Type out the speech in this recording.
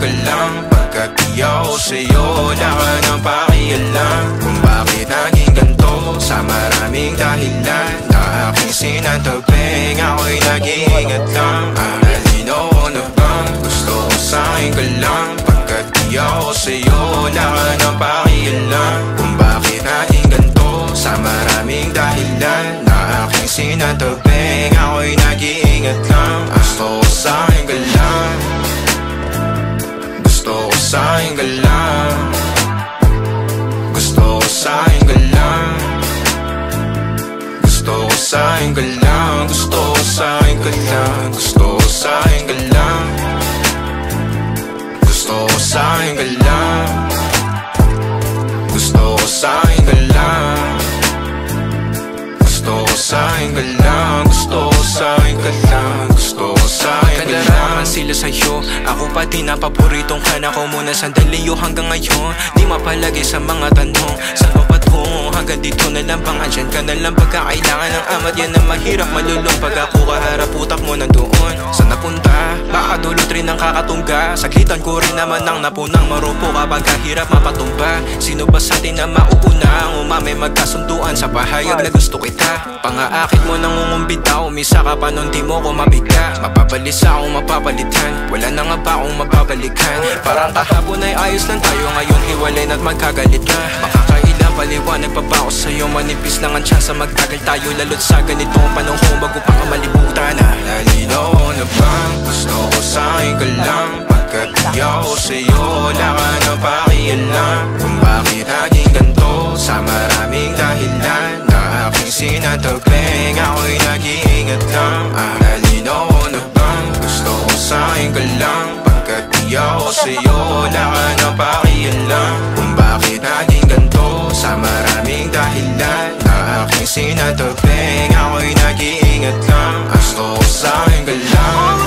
ka lang. Pagkat di ako sa'yo, wala ka nang pakialam. Kung bakit naging ganito, sa maraming dahilan na aking sinataping, ako'y nag-iingat lang. Malinaw ko na bang gusto ko sa'kin ka lang. Pagkat di ako sa'yo, wala ka nang pakialam. Kung bakit naging ganito, sa maraming dahilan na aking sinataping, ako'y nag-iingat lang. Gusto ko sa'kin ka lang. Gusto ko sa'kin ka lang. Gusto ko sa'kin ka lang. Gusto ko sa'kin ka lang. Gusto ko sa'kin ka lang. Gusto ko sa'kin ka lang. Gusto ko sa'kin ka lang. Gusto ko sa'kin ka lang. Gusto ko sa'kin ka lang. Gusto ko sa'kin ka lang. Gusto ko sa'kin ka lang. Sila sa'yo, ako pati na paboritong ka na ko muna sandali o hanggang ngayon. Di mapalagi sa mga tanong, saan pa patungo? Hanggang dito na lang bang andyan ka na lang pagkakailangan ng amat. Yan ang mahirap malulong pag ako kaharap utak mo nandoon. Saan napunta? Baka dulot rin ang kakatungga. Saglitan ko rin naman ang napunang marupo kapag kahirap mapatumba. Sino ba sa atin na mauuna ang umami magkasunduan sa pahayag na gusto kita? Pangaakit mo nangungumbita, umisa ka pa nun di mo ko mabigla. Mapabalisa akong mapapalitan, wala na nga ba akong mapabalikan? Parang kahapon ay ayos lang tayo, ngayon hiwalay na't magkagalit ka. Makakailang paliwanag pa ba ako sa'yo? Manipis lang ang tsansa magtagal tayo, lalo't sa ganitong panahon bago pa ka malibutan na. Nalinaw ko na bang gusto ko sa'kin ka lang. Pagkat di ako sa'yo, wala ka na pakialam. Kung bakit naging ganito, sa maraming dahilan na aking sinataping, ako'y nag-iingat lang. Nalinaw ko na bang gusto ko sa'kin ka lang. Pagkat di ako sa'yo, wala ka na pakialam. Kung bakit naging ganito, sa maraming dahilan na aking sinataping, ako'y nag-iingat lang. Gusto ko sa'kin ka lang.